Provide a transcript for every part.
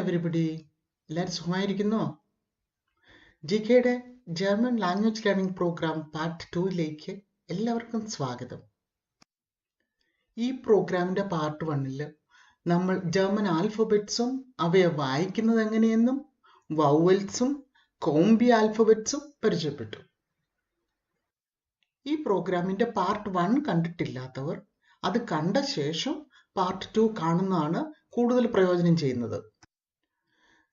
everybody. എല്ലാവരും സുഖമായിരിക്കുന്നോ? ജികെയുടെ German language learning programme part 2ലേക്ക് എല്ലാവർക്കും സ്വാഗതം. ഈ പ്രോഗ്രാമിൻ്റെ പാർട്ട് 1ൽ നമ്മൾ ജർമ്മൻ ആൽഫബറ്റ്സും അവയെ വായിക്കുന്നത് എങ്ങനെയെന്നും വൗവൽസും കോംബി ആൽഫബറ്റ്സും പരിചയപ്പെട്ടു. ഈ പ്രോഗ്രാമിൻ്റെ പാർട്ട് 1 കണ്ടിട്ടില്ലാത്തവർ അത് കണ്ട ശേഷം പാർട്ട് 2 കാണുന്നതാണ് കൂടുതൽ പ്രയോജനം ചെയ്യുന്നത്.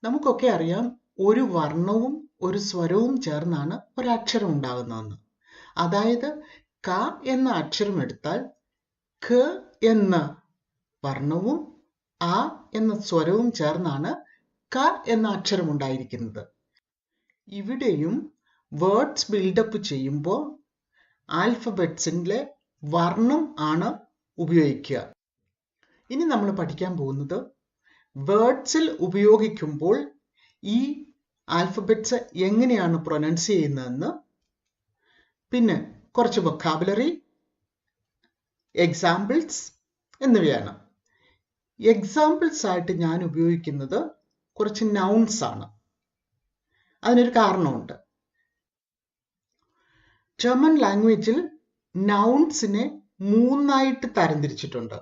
നമുക്കൊക്കെ അറിയാം, ഒരു വർണ്ണവും ഒരു സ്വരവും ചേർന്നാണ് ഒരക്ഷരം ഉണ്ടാകുന്നതെന്ന്. അതായത് ക എന്ന അക്ഷരം എടുത്താൽ ഖ എന്ന വർണ്ണവും ആ എന്ന സ്വരവും ചേർന്നാണ് ക എന്ന അക്ഷരം ഉണ്ടായിരിക്കുന്നത്. ഇവിടെയും വേർഡ്സ് ബിൽഡപ്പ് ചെയ്യുമ്പോൾ ആൽഫബറ്റ്സിലെ വർണ്ണം ആണ് ഉപയോഗിക്കുക. ഇനി നമ്മൾ പഠിക്കാൻ പോകുന്നത് വേർഡ്സിൽ ഉപയോഗിക്കുമ്പോൾ ഈ ആൽഫബറ്റ്സ് എങ്ങനെയാണ് പ്രൊനൗൺസ് ചെയ്യുന്നതെന്ന്, പിന്നെ കുറച്ച് വൊക്കാബുലറി, എക്സാമ്പിൾസ് എന്നിവയാണ്. എക്സാമ്പിൾസ് ആയിട്ട് ഞാൻ ഉപയോഗിക്കുന്നത് കുറച്ച് നൗൺസ് ആണ്. അതിനൊരു കാരണമുണ്ട്. ജർമ്മൻ ലാംഗ്വേജിൽ നൗൺസിനെ 3ആയിട്ട് തരംതിരിച്ചിട്ടുണ്ട്.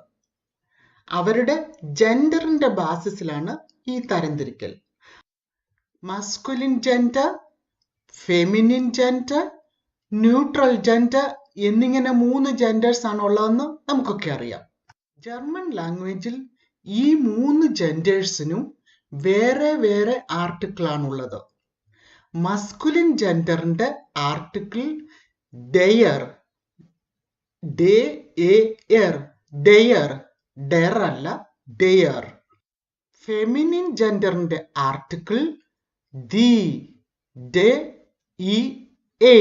അവരുടെ ജെൻഡറിന്റെ ബാസിസിലാണ് ഈ തരംതിരിക്കൽ. Masculine gender, feminine gender, neutral gender എന്നിങ്ങനെ 3 ജെൻഡേഴ്സ് ആണ് ഉള്ളതെന്ന് നമുക്കൊക്കെ അറിയാം. ജർമ്മൻ ലാംഗ്വേജിൽ ഈ 3 ജെൻഡേഴ്സിനും വേറെ വേറെ ആർട്ടിക്കിൾ ആണുള്ളത്. മസ്കുലിൻ ജെൻഡറിന്റെ ആർട്ടിക്കിൾ ഡെയർ, ഡെയർ, ഡെർ അല്ല, ഡെയർ. ഫെമിനിൻ ജെൻഡറിന്റെ ആർട്ടിക്കിൾ ദി, ഡെ, ഇ, എ.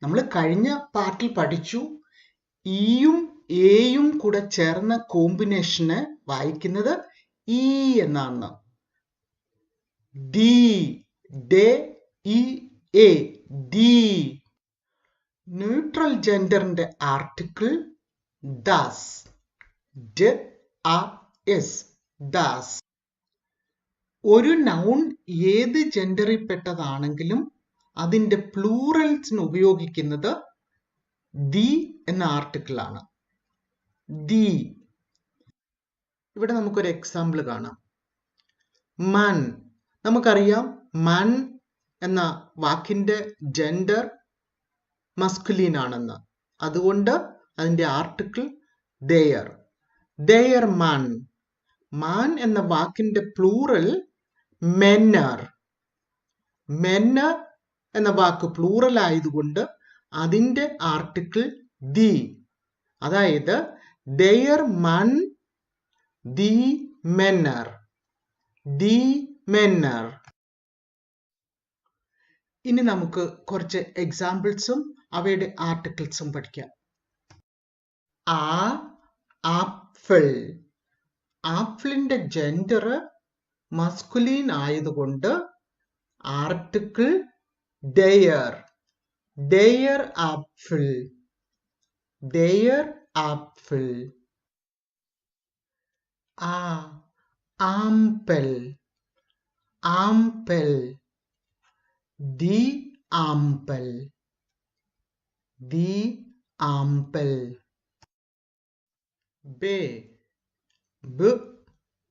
നമ്മൾ കഴിഞ്ഞ പാർട്ടിൽ പഠിച്ചു, ഇയും എയും കൂടെ ചേർന്ന കോമ്പിനേഷന് വായിക്കുന്നത് ഇ എന്നാണ്. ഡി, ഡെ, ഇ, എ, ഡി. ന്യൂട്രൽ ജെൻഡറിന്റെ ആർട്ടിക്കിൾ ദാസ്, ദാസ്. ഒരു നൗൺ ഏത് ജെൻഡറിൽ പെട്ടതാണെങ്കിലും അതിന്റെ പ്ലൂറൽസിന് ഉപയോഗിക്കുന്നത് ദി എന്ന ആർട്ടിക്കിൾ ആണ്. ദി. ഇവിടെ നമുക്കൊരു എക്സാമ്പിൾ കാണാം. മൻ. നമുക്കറിയാം, മൻ എന്ന വാക്കിന്റെ ജെൻഡർ മസ്കുലീൻ ആണെന്ന്. അതുകൊണ്ട് അതിന്റെ ആർട്ടിക്കിൾ ദെയർ, ദെയർ മൻ. മാൻ എന്ന വാക്കിന്റെ പ്ലൂറൽ മെന്നർ. മെന്നർ എന്ന വാക്ക് പ്ലൂറൽ ആയതുകൊണ്ട് അതിന്റെ ആർട്ടിക്കിൾ ദി. അതായത് ദെയർ മൻ, ദി മെന്നർ, ദി മെന്നർ. ഇനി നമുക്ക് കുറച്ച് എക്സാമ്പിൾസും അവയുടെ ആർട്ടിക്കിൾസും പഠിക്കാം. ആപ്പിൾ. ആപ്പിളിന്റെ ജെൻഡർ മസ്കുലീൻ ആയതുകൊണ്ട് ആർട്ടിക്കിൾ ഡെയർ, ഡെയർ ആപ്പിൾ, ഡെയർ ആപ്പിൾ. ആംപൽ, ആംപൽ, ദി ആംപൽ, ദി ആംപൽ.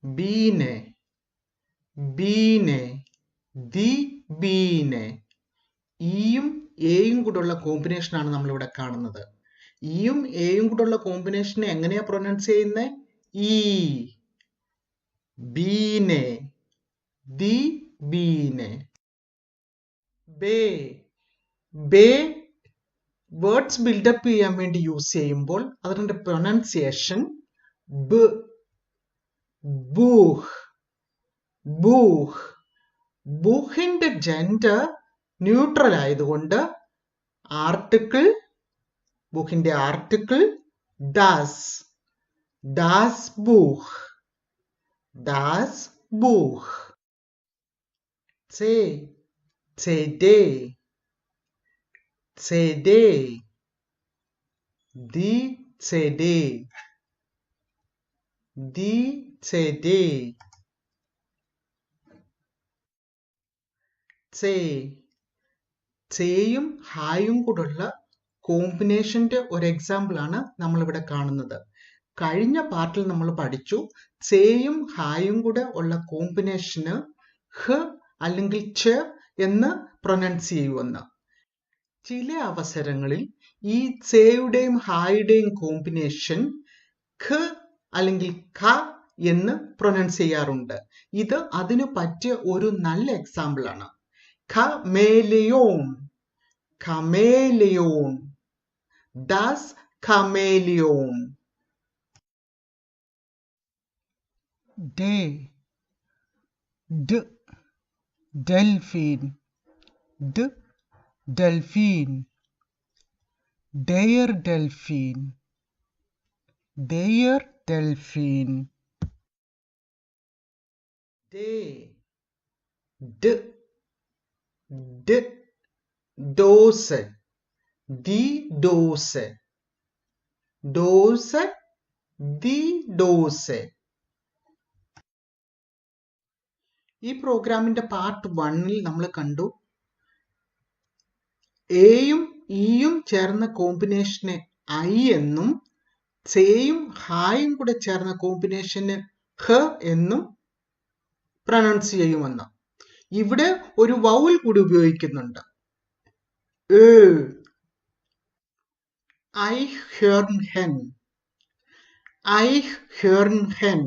ബീനെ, ബീനെ, ദി ബീനെ. ഇയും എയും കൂടെയുള്ള കോമ്പിനേഷനാണ് നമ്മളിവിടെ കാണുന്നത്. ഇയും എയും കൂടെയുള്ള കോമ്പിനേഷനെ എങ്ങനെയാ പ്രൊനൗൺസ് ചെയ്യുന്നത്? ഈ. ബീനെ, ദി ബീനെ. ബേ. ബേ വേർഡ്സ് ബിൽഡപ്പ് ചെയ്യാൻ വേണ്ടി യൂസ് ചെയ്യുമ്പോൾ അതിന്റെ പ്രൊനൗൺസിയേഷൻ ബ്, ബൂഹ്, ബൂഹ്. ബൂഹിന്റെ ജെൻഡർ ന്യൂട്രൽ ആയതുകൊണ്ട് ആർട്ടിക്കിൾ, ബൂഹിന്റെ ആർട്ടിക്കിൾ ദാസ്, ദാസ് ബൂഹ്, ദാസ് ബൂഹ്. CD, die CD, die CD. സേ. സേയും ഹായും കൂടെയുള്ള കോമ്പിനേഷന്റെ ഒരു എക്സാമ്പിൾ ആണ് നമ്മളിവിടെ കാണുന്നത്. കഴിഞ്ഞ പാർട്ടിൽ നമ്മൾ പഠിച്ചു സേയും ഹായും കൂടെ ഉള്ള കോമ്പിനേഷന് ഹ് അല്ലെങ്കിൽ ച എന്ന് പ്രൊനൗൺസ് ചെയ്യുമെന്ന്. ചില അവസരങ്ങളിൽ ഈ സേയുടെയും ഹായുടെയും കോമ്പിനേഷൻ ഖ അല്ലെങ്കിൽ ഖ എന്ന് പ്രൊനൗൺസ് ചെയ്യാറുണ്ട്. ഇത് അതിനു പറ്റിയ ഒരു നല്ല എക്സാമ്പിൾ ആണ്. ഖമേലിയോൺ, ഖമേലിയോൺ, das Chamäleon. D, Delphin, Delphin, der Delphin, Delphin. Dose, die Dose, Dose, die Dose. ഈ പ്രോഗ്രാമിന്റെ പാർട്ട് 1 നമ്മൾ കണ്ടു എയും ഇയും ചേർന്ന കോമ്പിനേഷനെ ഐ എന്നും സേയും ഹായും കൂടെ ചേർന്ന കോമ്പിനേഷന് ഹ എന്നും പ്രൊനൗൺസ് ചെയ്യുമെന്ന്. ഇവിടെ ഒരു വൗൽ കൂടി ഉപയോഗിക്കുന്നുണ്ട്. Eichhörnchen, Eichhörnchen,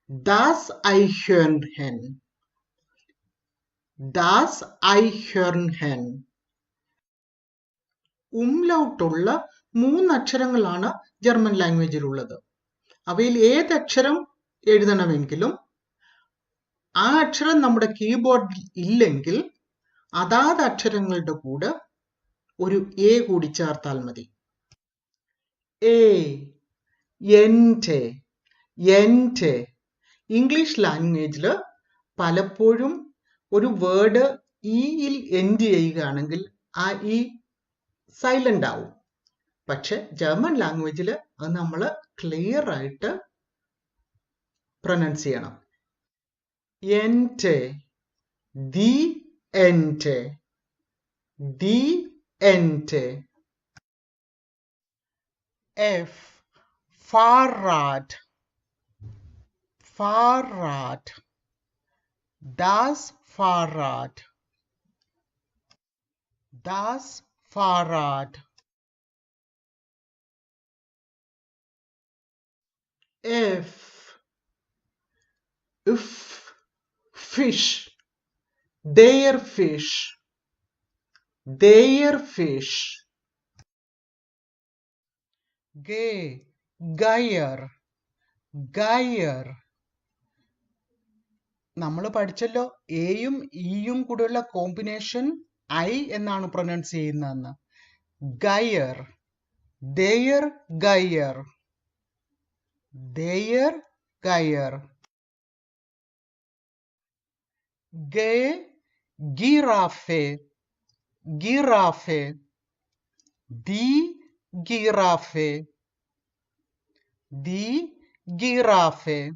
das Eichhörnchen, das Eichhörnchen. ഉംലൗട്ടുള്ള 3 അക്ഷരങ്ങളാണ് ജർമ്മൻ ലാംഗ്വേജിൽ ഉള്ളത്. അവയിൽ ഏതക്ഷരം എഴുതണമെങ്കിലും ആ അക്ഷരം നമ്മുടെ കീബോർഡിൽ ഇല്ലെങ്കിൽ അതാത് അക്ഷരങ്ങളുടെ കൂടെ ഒരു എ കൂടി ചേർത്താൽ മതി. എ, എൻറെ, എൻറെ. ഇംഗ്ലീഷ് ലാംഗ്വേജിൽ പലപ്പോഴും ഒരു വേർഡ് ഇയിൽ എൻഡ് ചെയ്യുകയാണെങ്കിൽ ആ ഇ സൈലന്റ് ആവും. പക്ഷെ ജർമ്മൻ ലാംഗ്വേജിൽ അത് നമ്മൾ ക്ലിയർ ആയിട്ട് പ്രൊനൗൺസ് ചെയ്യണം. എൻറെ, the Ente, die Ente. F, Fahrrad, Fahrrad, das Fahrrad, das Fahrrad. F, Fish, their fish, their fish. Geier, Geier. നമ്മൾ പഠിച്ചല്ലോ എയും ഇയും കൂടെയുള്ള കോമ്പിനേഷൻ ഐ എന്നാണ് പ്രൊനൗൺസ് ചെയ്യുന്നതെന്ന്. ഗയർ, their Geier, their Geier. Giraffe, Giraffe, die Giraffe, die Giraffe.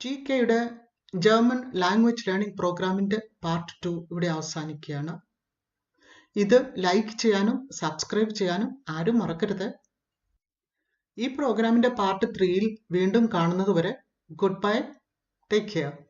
ടികെയുടെ German language learning പ്രോഗ്രാമിന്റെ part 2 ഇവിടെ അവസാനിക്കുകയാണ്. ഇത് ലൈക്ക് ചെയ്യാനും സബ്സ്ക്രൈബ് ചെയ്യാനും ആരും മറക്കരുത്. ഈ പ്രോഗ്രാമിന്റെ പാർട്ട് 3 വീണ്ടും കാണുന്നത് വരെ ഗുഡ് ബൈ, ടേക്ക് കെയർ.